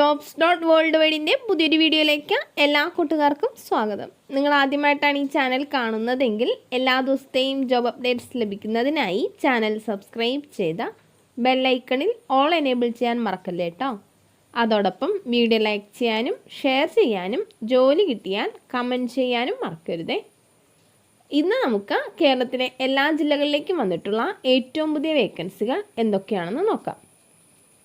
JOBS.WORLDWIDE പുതിയൊരു വീഡിയോയിലേക്ക് എല്ലാ കൂട്ടുകാർക്കും സ്വാഗതം. നിങ്ങൾ ആദ്യമായിട്ടാണ് ഈ ചാനൽ കാണുന്നതെങ്കിൽ എല്ലാ ദിവസത്തെയും ജോബ് അപ്ഡേറ്റ്സ് ലഭിക്കുന്നതിനായി ചാനൽ സബ്സ്ക്രൈബ് ചെയ്ത ബെൽ ഐക്കണിൽ ഓൾ എനേബിൾ ചെയ്യാൻ മറക്കല്ലേ കേട്ടോ. അതോടൊപ്പം വീഡിയോ ലൈക്ക് ചെയ്യാനും ഷെയർ ചെയ്യാനും ജോലി കിട്ടിയാൽ കമൻറ്റ് ചെയ്യാനും മറക്കരുതേ. ഇന്ന് നമുക്ക് കേരളത്തിലെ എല്ലാ ജില്ലകളിലേക്കും വന്നിട്ടുള്ള ഏറ്റവും പുതിയ വേക്കൻസികൾ എന്തൊക്കെയാണെന്ന് നോക്കാം.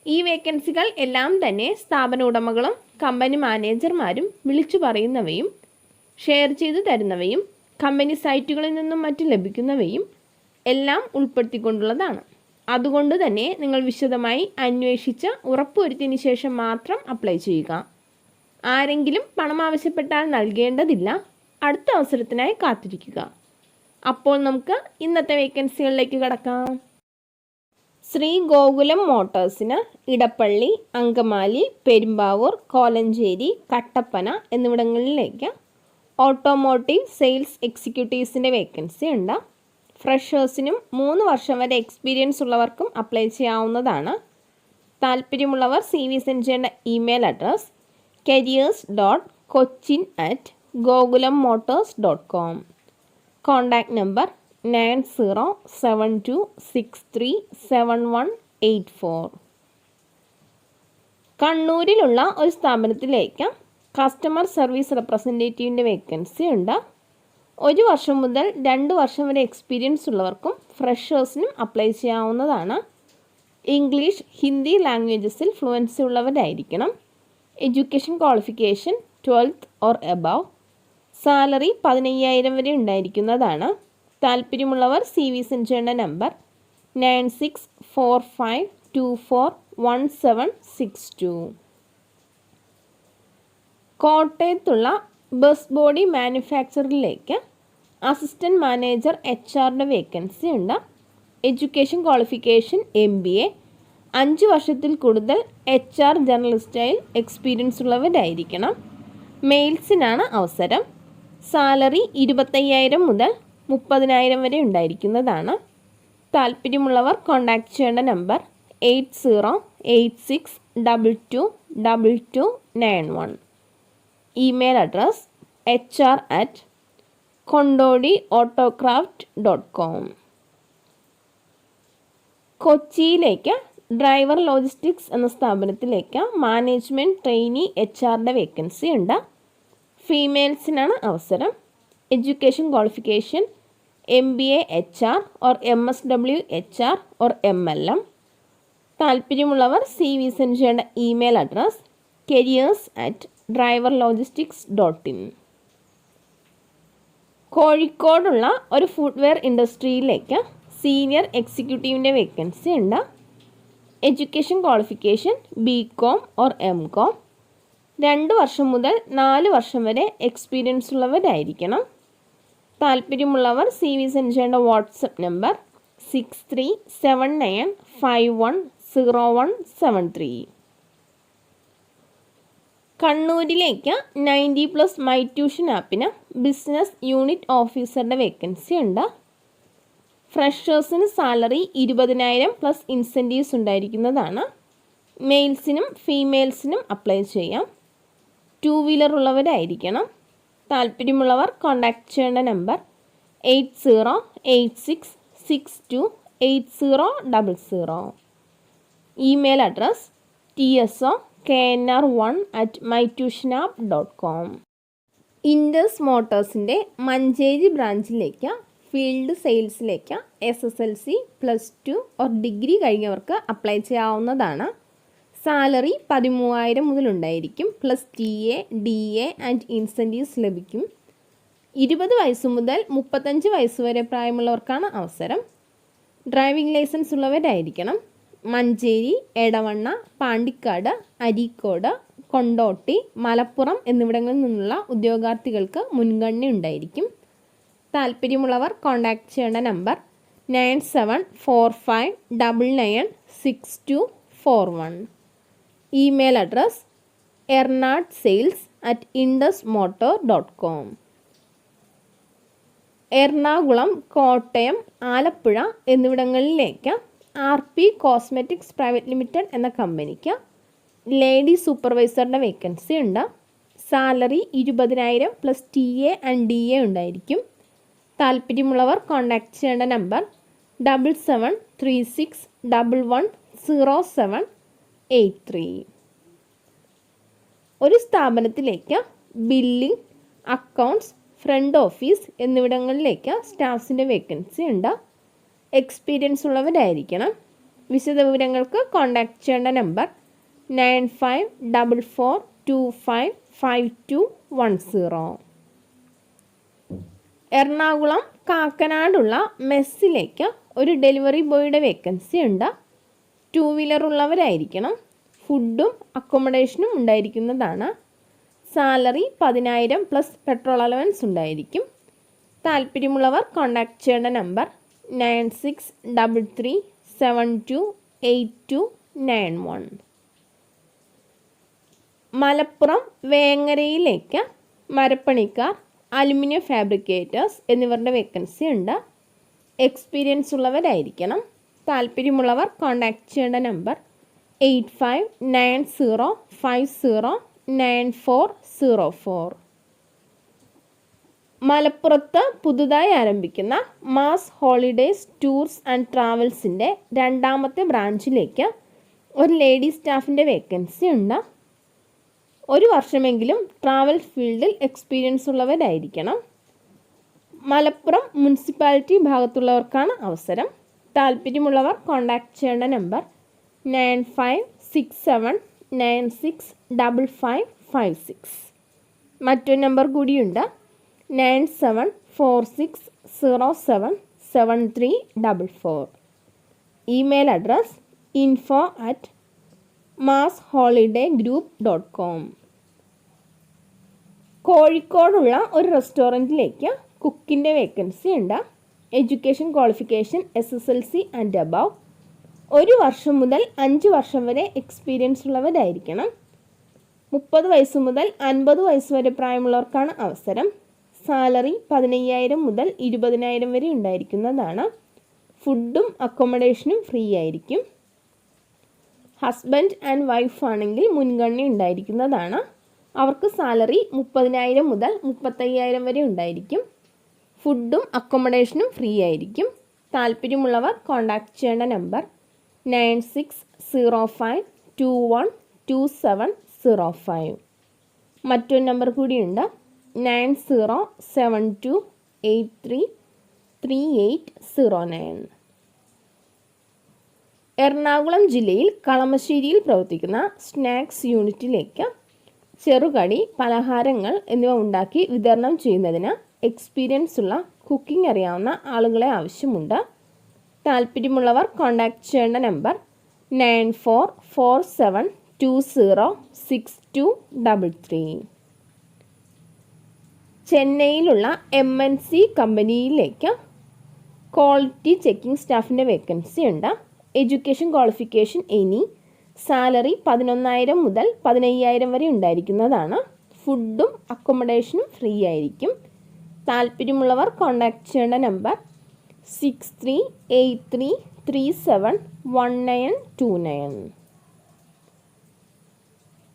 ഈ വേക്കൻസികൾ എല്ലാം തന്നെ സ്ഥാപന ഉടമകളും കമ്പനി മാനേജർമാരും വിളിച്ചു പറയുന്നവയും ഷെയർ ചെയ്തു തരുന്നവയും കമ്പനി സൈറ്റുകളിൽ നിന്നും മറ്റും ലഭിക്കുന്നവയും എല്ലാം ഉൾപ്പെടുത്തിക്കൊണ്ടുള്ളതാണ്. അതുകൊണ്ട് തന്നെ നിങ്ങൾ വിശദമായി അന്വേഷിച്ച് ഉറപ്പുവരുത്തിയതിനു ശേഷം മാത്രം അപ്ലൈ ചെയ്യുക. ആരെങ്കിലും പണം ആവശ്യപ്പെട്ടാൽ നൽകേണ്ടതില്ല. അടുത്ത അവസരത്തിനായി കാത്തിരിക്കുക. അപ്പോൾ നമുക്ക് ഇന്നത്തെ വേക്കൻസികളിലേക്ക് കടക്കാം. ശ്രീ ഗോകുലം മോട്ടോഴ്സിന് ഇടപ്പള്ളി, അങ്കമാലി, പെരുമ്പാവൂർ, കോലഞ്ചേരി, കട്ടപ്പന എന്നിവിടങ്ങളിലേക്ക് ഓട്ടോമോട്ടീവ് സെയിൽസ് എക്സിക്യൂട്ടീവ്സിൻ്റെ വേക്കൻസി ഉണ്ട്. ഫ്രഷേഴ്സിനും 3 വർഷം വരെ എക്സ്പീരിയൻസ് ഉള്ളവർക്കും അപ്ലൈ ചെയ്യാവുന്നതാണ്. താല്പര്യമുള്ളവർ CV സെൻഡ് ചെയ്യേണ്ട email address careers.cochin@gogulammotors.com. Contact number 9072637184. കണ്ണൂരിലുള്ള ഒരു സ്ഥാപനത്തിലേക്ക് കസ്റ്റമർ സർവീസ് റെപ്രസെൻറ്റേറ്റീവിൻ്റെ വേക്കൻസി ഉണ്ട്. 1 വർഷം മുതൽ 2 വർഷം വരെ എക്സ്പീരിയൻസ് ഉള്ളവർക്കും ഫ്രഷേഴ്സിനും അപ്ലൈ ചെയ്യാവുന്നതാണ്. ഇംഗ്ലീഷ്, ഹിന്ദി ലാംഗ്വേജസിൽ ഫ്ലുവൻസി ഉള്ളവരായിരിക്കണം. Education qualification 12th or above. Salary 15,000 വരെ ഉണ്ടായിരിക്കുന്നതാണ്. താല്പര്യമുള്ളവർ CV സെൻഡ് ചെയ്യേണ്ട നമ്പർ 9645241762. കോട്ടയത്തുള്ള ബസ് ബോഡി മാനുഫാക്ചറിലേക്ക് അസിസ്റ്റൻറ്റ് മാനേജർ HR വേക്കൻസി ഉണ്ട്. Education qualification MBA. 5 വർഷത്തിൽ കൂടുതൽ HR ജേർണലിസ്റ്റായി എക്സ്പീരിയൻസ് ഉള്ളവരായിരിക്കണം. മെയിൽസിനാണ് അവസരം. സാലറി 25,000 മുതൽ 30,000 വരെ ഉണ്ടായിരിക്കുന്നതാണ്. താല്പര്യമുള്ളവർ കോൺടാക്റ്റ് ചെയ്യേണ്ട നമ്പർ 8086222291. Email address hr@kondodiautocraft.com. കൊച്ചിയിലേക്ക് ഡ്രൈവർ ലോജിസ്റ്റിക്സ് എന്ന സ്ഥാപനത്തിലേക്ക് മാനേജ്മെൻറ്റ് ട്രെയിനി HR വേക്കൻസി ഉണ്ട്. ഫീമെയിൽസിനാണ് അവസരം. Education qualification MBA HR or MSW HR or MLM. താല്പര്യമുള്ളവർ CV സെൻഡ് ചെയ്യേണ്ട ഇമെയിൽ അഡ്രസ് careers@driverlogistics.in. കോഴിക്കോടുള്ള ഒരു ഫുട്വെയർ ഇൻഡസ്ട്രിയിലേക്ക് സീനിയർ എക്സിക്യൂട്ടീവിൻ്റെ വേക്കൻസി ഉണ്ട്. Education qualification BCom or MCom. 2 വർഷം മുതൽ 4 വർഷം വരെ എക്സ്പീരിയൻസ് ഉള്ളവരായിരിക്കണം. താല്പര്യമുള്ളവർ CV സെൻഡ് ചെയ്യേണ്ട വാട്സപ്പ് നമ്പർ 6379510173. കണ്ണൂരിലേക്ക് 90+ മൈ ട്യൂഷൻ ആപ്പിന് ബിസിനസ് യൂണിറ്റ് ഓഫീസറുടെ വേക്കൻസി ഉണ്ട്. ഫ്രഷേഴ്സിന് സാലറി 20,000 പ്ലസ് ഇൻസെൻറ്റീവ്സ് ഉണ്ടായിരിക്കുന്നതാണ്. മെയിൽസിനും ഫീമെയിൽസിനും അപ്ലൈ ചെയ്യാം. 2 വീലർ ഉള്ളവരായിരിക്കണം. താല്പര്യമുള്ളവർ കോൺടാക്റ്റ് ചെയ്യേണ്ട number 8086628000. Email address tso.knr1@mytutionapp.com. Indus മോട്ടോഴ്സിൻ്റെ മഞ്ചേരി ബ്രാഞ്ചിലേക്ക് ഫീൽഡ് സെയിൽസിലേക്ക് SSLC +2 or ഡിഗ്രി കഴിഞ്ഞവർക്ക് അപ്ലൈ ചെയ്യാവുന്നതാണ്. സാലറി 13,000 മുതൽ ഉണ്ടായിരിക്കും. Plus TA, DA and incentives ലഭിക്കും. 20 വയസ്സ് മുതൽ 35 വയസ്സ് വരെ പ്രായമുള്ളവർക്കാണ് അവസരം. ഡ്രൈവിംഗ് ലൈസൻസ് ഉള്ളവരായിരിക്കണം. മഞ്ചേരി, എടവണ്ണ, പാണ്ടിക്കാട്, അരീക്കോട്, കൊണ്ടോട്ടി, മലപ്പുറം എന്നിവിടങ്ങളിൽ നിന്നുള്ള ഉദ്യോഗാർത്ഥികൾക്ക് മുൻഗണന ഉണ്ടായിരിക്കും. താല്പര്യമുള്ളവർ കോൺടാക്റ്റ് ചെയ്യേണ്ട number 9745996241. Email address ernadSales@indusmotor.com. Ernakulam, Kottayam, Alappuzha എന്നിവിടങ്ങളിലേക്ക് RP കോസ്മെറ്റിക്സ് പ്രൈവറ്റ് ലിമിറ്റഡ് എന്ന കമ്പനിക്ക് ലേഡി സൂപ്പർവൈസറുടെ വേക്കൻസി ഉണ്ട്. Salary 20,000 plus TA and DA ഉണ്ടായിരിക്കും. താല്പര്യമുള്ളവർ കോൺടാക്റ്റ് ചെയ്യേണ്ട നമ്പർ 7736110783. ഒരു സ്ഥാപനത്തിലേക്ക് ബില്ലിംഗ്, അക്കൗണ്ട്സ്, ഫ്രണ്ട് ഓഫീസ് എന്നിവിടങ്ങളിലേക്ക് സ്റ്റാഫ്സിൻ്റെ വേക്കൻസി ഉണ്ട്. എക്സ്പീരിയൻസ് ഉള്ളവരായിരിക്കണം. വിശദവിവരങ്ങൾക്ക് കോൺടാക്റ്റ് ചെയ്യേണ്ട നമ്പർ 9544255210. എറണാകുളം കാക്കനാടുള്ള മെസ്സിലേക്ക് ഒരു ഡെലിവറി ബോയുടെ വേക്കൻസി ഉണ്ട്. 2 വീലർ ഉള്ളവരായിരിക്കണം. ഫുഡും അക്കോമഡേഷനും ഉണ്ടായിരിക്കുന്നതാണ്. സാലറി 10,000 പ്ലസ് പെട്രോൾ അലവൻസ് ഉണ്ടായിരിക്കും. താല്പര്യമുള്ളവർ കോൺടാക്റ്റ് ചെയ്യേണ്ട നമ്പർ 9633728291. മലപ്പുറം വേങ്ങരയിലേക്ക് മരപ്പണിക്കാർ, അലുമിനിയം ഫാബ്രിക്കേറ്റേഴ്സ് എന്നിവരുടെ വേക്കൻസി ഉണ്ട്. എക്സ്പീരിയൻസ് ഉള്ളവരായിരിക്കണം. താല്പര്യമുള്ളവർ കോൺടാക്റ്റ് ചെയ്യേണ്ട നമ്പർ 8590509404. മലപ്പുറത്ത് പുതുതായി ആരംഭിക്കുന്ന മാസ് ഹോളിഡേയ്സ് ടൂർസ് ആൻഡ് ട്രാവൽസിൻ്റെ 2ാമത്തെ ബ്രാഞ്ചിലേക്ക് ഒരു ലേഡി സ്റ്റാഫിൻ്റെ വേക്കൻസി ഉണ്ട്. 1 വർഷമെങ്കിലും ട്രാവൽ ഫീൽഡിൽ എക്സ്പീരിയൻസ് ഉള്ളവരായിരിക്കണം. മലപ്പുറം മുനിസിപ്പാലിറ്റി ഭാഗത്തുള്ളവർക്കാണ് അവസരം. താല്പര്യമുള്ളവർ കോൺടാക്റ്റ് ചെയ്യേണ്ട നമ്പർ 9567965556. മറ്റൊരു നമ്പർ കൂടിയുണ്ട്, 9746077344. Email address info@massholidayGroup.com. കോഴിക്കോടുള്ള ഒരു റെസ്റ്റോറൻറ്റിലേക്ക് കുക്കിൻ്റെ വേക്കൻസി ഉണ്ട്. Education qualification SSLC and above. 1 വർഷം മുതൽ 5 വർഷം വരെ എക്സ്പീരിയൻസ് ഉള്ളവരായിരിക്കണം. 30 വയസ്സ് മുതൽ 50 വയസ്സ് വരെ പ്രായമുള്ളവർക്കാണ് അവസരം. സാലറി 15,000 മുതൽ 20,000 വരെ ഉണ്ടായിരിക്കുന്നതാണ്. ഫുഡും അക്കോമഡേഷനും ഫ്രീ ആയിരിക്കും. ഹസ്ബൻഡ് ആൻഡ് വൈഫ് ആണെങ്കിൽ മുൻഗണന ഉണ്ടായിരിക്കുന്നതാണ്. അവർക്ക് സാലറി 30,000 മുതൽ 35,000 വരെ ഉണ്ടായിരിക്കും. ഫുഡും അക്കോമഡേഷനും ഫ്രീ ആയിരിക്കും. താല്പര്യമുള്ളവർ കോൺടാക്റ്റ് ചെയ്യേണ്ട നമ്പർ 9605212705. മറ്റൊരു നമ്പർ കൂടിയുണ്ട്, 9072833809. എറണാകുളം ജില്ലയിൽ കളമശ്ശേരിയിൽ പ്രവർത്തിക്കുന്ന സ്നാക്സ് യൂണിറ്റിലേക്ക് ചെറുകടി, പലഹാരങ്ങൾ എന്നിവ ഉണ്ടാക്കി വിതരണം ചെയ്യുന്നതിന് എക്സ്പീരിയൻസ് ഉള്ള കുക്കിംഗ് അറിയാവുന്ന ആളുകളെ ആവശ്യമുണ്ട്. താല്പര്യമുള്ളവർ കോൺടാക്റ്റ് ചെയ്യേണ്ട നമ്പർ 9447206233. ചെന്നൈയിലുള്ള MNC കമ്പനിയിലേക്ക് ക്വാളിറ്റി ചെക്കിംഗ് സ്റ്റാഫിൻ്റെ വേക്കൻസി ഉണ്ട്. Education qualification any. സാലറി 11,000 മുതൽ 15,000 വരെ ഉണ്ടായിരിക്കുന്നതാണ്. ഫുഡും അക്കോമഡേഷനും ഫ്രീ ആയിരിക്കും. താല്പര്യമുള്ളവർ കോൺടാക്റ്റ് ചെയ്യേണ്ട നമ്പർ 6383371929.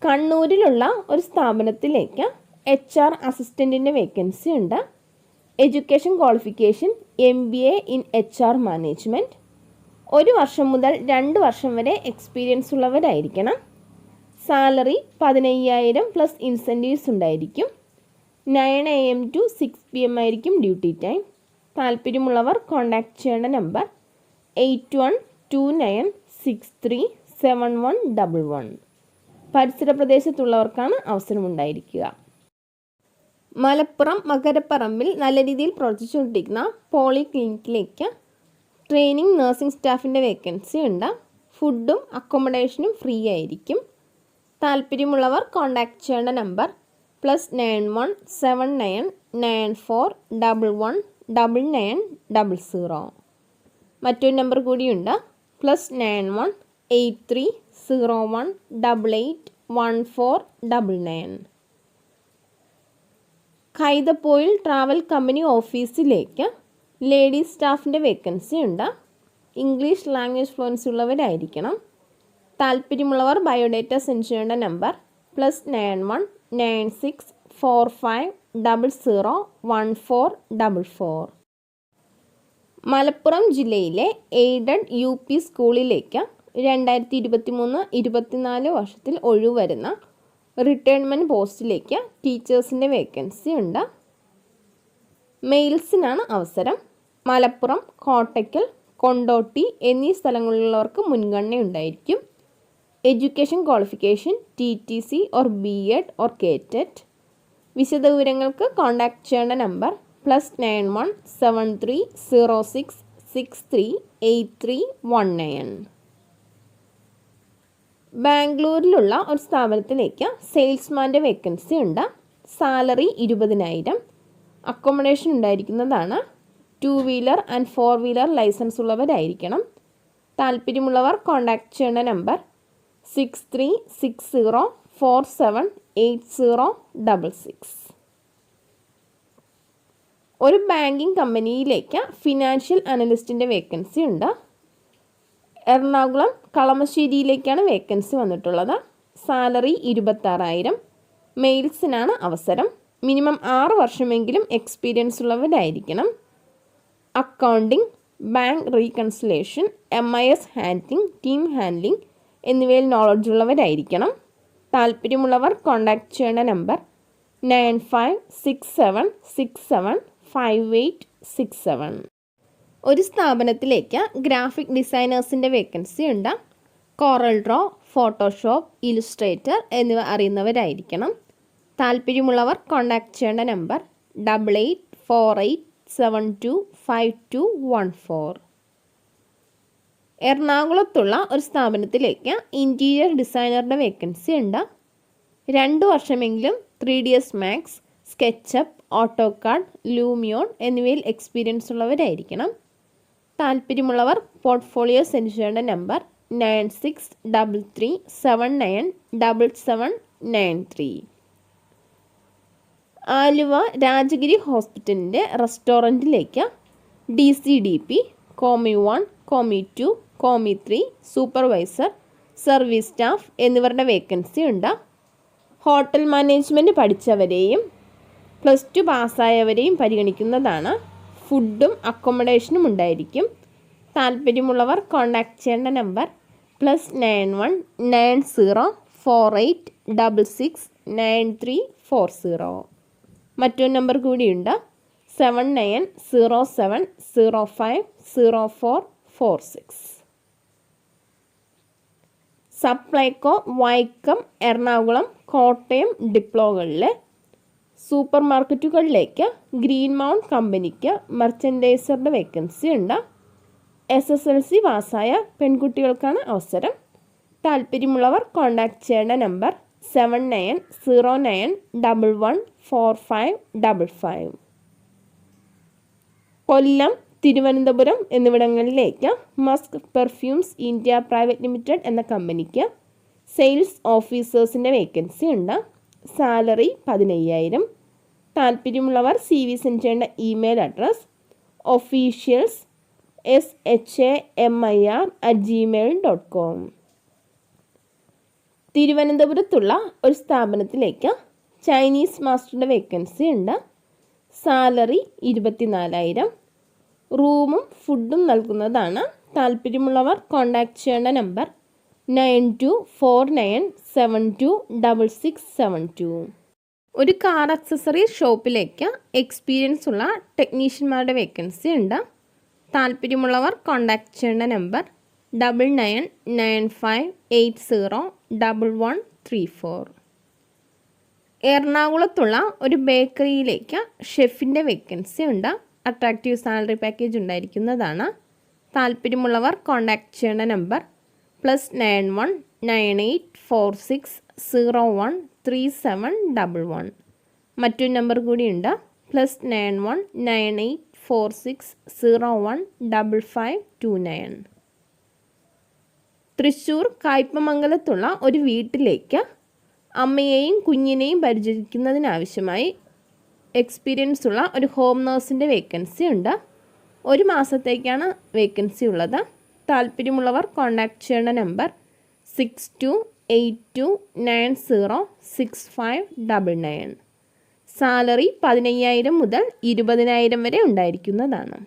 കണ്ണൂരിലുള്ള ഒരു സ്ഥാപനത്തിലേക്ക് HR അസിസ്റ്റൻറ്റിൻ്റെ വേക്കൻസി ഉണ്ട്. Education qualification MBA in HR management. 1 വർഷം മുതൽ 2 വർഷം വരെ എക്സ്പീരിയൻസ് ഉള്ളവരായിരിക്കണം. സാലറി 15,000 പ്ലസ് ഇൻസെൻറ്റീവ്സ് ഉണ്ടായിരിക്കും. 9 AM to 6 PM ആയിരിക്കും ഡ്യൂട്ടി ടൈം. താല്പര്യമുള്ളവർ കോൺടാക്റ്റ് ചെയ്യേണ്ട നമ്പർ 8129637111. പരിസര പ്രദേശത്തുള്ളവർക്കാണ് അവസരമുണ്ടായിരിക്കുക. മലപ്പുറം മകരപ്പറമ്പിൽ നല്ല രീതിയിൽ പ്രവർത്തിച്ചുകൊണ്ടിരിക്കുന്ന പോളിക്ലിനിക്കിലേക്ക് ട്രെയിനിങ് നഴ്സിംഗ് സ്റ്റാഫിൻ്റെ വേക്കൻസി ഉണ്ട്. ഫുഡും അക്കോമഡേഷനും ഫ്രീ ആയിരിക്കും. താല്പര്യമുള്ളവർ കോൺടാക്റ്റ് ചെയ്യേണ്ട നമ്പർ +917994119900. മറ്റൊരു നമ്പർ കൂടിയുണ്ട്, +918301881499. കൈതപ്പോയിൽ ട്രാവൽ കമ്പനി ഓഫീസിലേക്ക് ലേഡീസ് സ്റ്റാഫിൻ്റെ വേക്കൻസി ഉണ്ട്. ഇംഗ്ലീഷ് ലാംഗ്വേജ് ഫ്ലുവൻസി ഉള്ളവരായിരിക്കണം. താല്പര്യമുള്ളവർ ബയോഡേറ്റ സെൻഡ് ചെയ്യേണ്ട നമ്പർ +91 96 45 001444. മലപ്പുറം ജില്ലയിലെ എയ്ഡഡ് UP സ്കൂളിലേക്ക് 2023-24 വർഷത്തിൽ ഒഴിവുവരുന്ന റിട്ടയർമെൻറ്റ് പോസ്റ്റിലേക്ക് ടീച്ചേഴ്സിൻ്റെ വേക്കൻസി ഉണ്ട്. മെയിൽസിനാണ് അവസരം. മലപ്പുറം, കോട്ടയ്ക്കൽ, കൊണ്ടോട്ടി എന്നീ സ്ഥലങ്ങളിലുള്ളവർക്ക് മുൻഗണന ഉണ്ടായിരിക്കും. Education qualification TTC or B.Ed or KTET. വിശദവിവരങ്ങൾക്ക് കോൺടാക്റ്റ് ചെയ്യേണ്ട നമ്പർ +91 73 06 63 8319. ബാംഗ്ലൂരിലുള്ള ഒരു സ്ഥാപനത്തിലേക്ക് സെയിൽസ്മാൻ്റെ വേക്കൻസി ഉണ്ട്. സാലറി 20,000. അക്കോമഡേഷൻ ഉണ്ടായിരിക്കുന്നതാണ്. 2-വീലർ ആൻഡ് 4-വീലർ ലൈസൻസ് ഉള്ളവരായിരിക്കണം. താല്പര്യമുള്ളവർ കോൺടാക്റ്റ് ചെയ്യേണ്ട നമ്പർ 6360478066. ഒരു ബാങ്കിങ് കമ്പനിയിലേക്ക് ഫിനാൻഷ്യൽ അനലിസ്റ്റിൻ്റെ വേക്കൻസി ഉണ്ട്. എറണാകുളം കളമശ്ശേരിയിലേക്കാണ് വേക്കൻസി വന്നിട്ടുള്ളത്. സാലറി 26,000. മെയിൽസിനാണ് അവസരം. മിനിമം 6 വർഷമെങ്കിലും എക്സ്പീരിയൻസ് ഉള്ളവരായിരിക്കണം. Accounting, bank reconciliation, MIS handling, team handling എന്നിവയിൽ നോളജ് ഉള്ളവരായിരിക്കണം. താല്പര്യമുള്ളവർ കോൺടാക്റ്റ് ചെയ്യേണ്ട നമ്പർ 9567675867. ഒരു സ്ഥാപനത്തിലേക്ക് ഗ്രാഫിക് ഡിസൈനേഴ്സിൻ്റെ വേക്കൻസി ഉണ്ട്. കോറൽ ഡ്രോ, ഫോട്ടോഷോപ്പ്, ഇലുസ്ട്രേറ്റർ എന്നിവ അറിയുന്നവരായിരിക്കണം. താല്പര്യമുള്ളവർ കോൺടാക്റ്റ് ചെയ്യേണ്ട നമ്പർ 8848725214. എറണാകുളത്തുള്ള ഒരു സ്ഥാപനത്തിലേക്ക് ഇൻറ്റീരിയർ ഡിസൈനറുടെ വേക്കൻസി ഉണ്ട്. 2 വർഷമെങ്കിലും 3ds Max, സ്കെച്ചപ്പ്, ഓട്ടോകാഡ്, ലൂമിയോൺ എന്നിവയിൽ എക്സ്പീരിയൻസ് ഉള്ളവരായിരിക്കണം. താല്പര്യമുള്ളവർ പോർട്ട്ഫോളിയോ സെൻഡ് ചെയ്യേണ്ട നമ്പർ 9633797793. ആലുവ രാജഗിരി ഹോസ്പിറ്റലിൻ്റെ റെസ്റ്റോറൻറ്റിലേക്ക് DCDP, commis 1, commis 2, commis 3, supervisor, service staff എന്നിവരുടെ വേക്കൻസി ഉണ്ട്. ഹോട്ടൽ മാനേജ്മെൻറ്റ് പഠിച്ചവരെയും +2 പാസ്സായവരെയും പരിഗണിക്കുന്നതാണ്. ഫുഡും അക്കോമഡേഷനും ഉണ്ടായിരിക്കും. താല്പര്യമുള്ളവർ കോൺടാക്റ്റ് ചെയ്യേണ്ട നമ്പർ +91 904866 9340. മറ്റൊരു നമ്പർ കൂടിയുണ്ട് 7907050446. സപ്ലൈകോ, വൈക്കം, എറണാകുളം, കോട്ടയം ഡിപ്പോകളിലെ സൂപ്പർ മാർക്കറ്റുകളിലേക്ക് ഗ്രീൻ മൗണ്ട് കമ്പനിക്ക് മെർച്ചൻഡൈസറുടെ വേക്കൻസി ഉണ്ട്. SSLC പാസ്സായ പെൺകുട്ടികൾക്കാണ് അവസരം. താല്പര്യമുള്ളവർ കോൺടാക്റ്റ് ചെയ്യേണ്ട നമ്പർ 7909114555. കൊല്ലം, തിരുവനന്തപുരം എന്നിവിടങ്ങളിലേക്ക് Musk perfumes India private limited എന്ന കമ്പനിക്ക് സെയിൽസ് ഓഫീസേഴ്സിൻ്റെ വേക്കൻസി ഉണ്ട്. സാലറി 15,000. താല്പര്യമുള്ളവർ CV സെൻഡ് ചെയ്യേണ്ട ഇമെയിൽ അഡ്രസ് officials@gmail.com. തിരുവനന്തപുരത്തുള്ള ഒരു സ്ഥാപനത്തിലേക്ക് ചൈനീസ് മാസ്റ്ററുടെ വേക്കൻസി ഉണ്ട്. സാലറി 24,000. റൂമും ഫുഡും നൽകുന്നതാണ്. താല്പര്യമുള്ളവർ കോൺടാക്റ്റ് ചെയ്യേണ്ട നമ്പർ 9249726672. ഒരു കാർ അക്സസറീസ് ഷോപ്പിലേക്ക് എക്സ്പീരിയൻസ് ഉള്ള ടെക്നീഷ്യന്മാരുടെ വേക്കൻസി ഉണ്ട്. താല്പര്യമുള്ളവർ കോൺടാക്റ്റ് ചെയ്യേണ്ട നമ്പർ 9995801134. എറണാകുളത്തുള്ള ഒരു ബേക്കറിയിലേക്ക് ഷെഫിൻ്റെ വേക്കൻസി ഉണ്ട്. അട്രാക്റ്റീവ് സാലറി പാക്കേജ് ഉണ്ടായിരിക്കുന്നതാണ്. താല്പര്യമുള്ളവർ കോൺടാക്റ്റ് ചെയ്യേണ്ട നമ്പർ +91 9846013711. മറ്റൊരു നമ്പർ കൂടിയുണ്ട് +91 9846015529. തൃശ്ശൂർ കായ്പമംഗലത്തുള്ള ഒരു വീട്ടിലേക്ക് അമ്മയെയും കുഞ്ഞിനെയും പരിചരിക്കുന്നതിനാവശ്യമായി എക്സ്പീരിയൻസ് ഉള്ള ഒരു ഹോം നേഴ്സിൻ്റെ വേക്കൻസി ഉണ്ട്. 1 മാസത്തേക്കാണ് വേക്കൻസി ഉള്ളത്. താല്പര്യമുള്ളവർ കോൺടാക്റ്റ് ചെയ്യേണ്ട നമ്പർ 6282906599. സാലറി 15,000 മുതൽ 20,000 വരെ ഉണ്ടായിരിക്കുന്നതാണ്.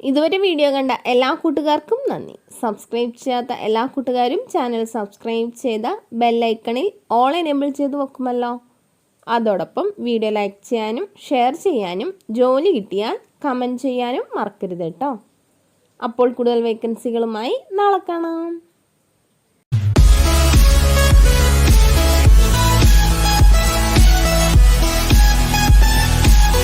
ഇതുവരെ വീഡിയോ കണ്ട എല്ലാ കൂട്ടുകാർക്കും നന്ദി. സബ്സ്ക്രൈബ് ചെയ്യാത്ത എല്ലാ കൂട്ടുകാരും ചാനൽ സബ്സ്ക്രൈബ് ചെയ്ത ബെല്ലൈക്കണിൽ ഓൾ എനേബിൾ ചെയ്ത് വെക്കുമല്ലോ. അതോടൊപ്പം വീഡിയോ ലൈക്ക് ചെയ്യാനും ഷെയർ ചെയ്യാനും ജോലി കിട്ടിയാൽ കമൻറ്റ് ചെയ്യാനും മറക്കരുത് കേട്ടോ. അപ്പോൾ കൂടുതൽ വേക്കൻസികളുമായി നാളെ കാണാം.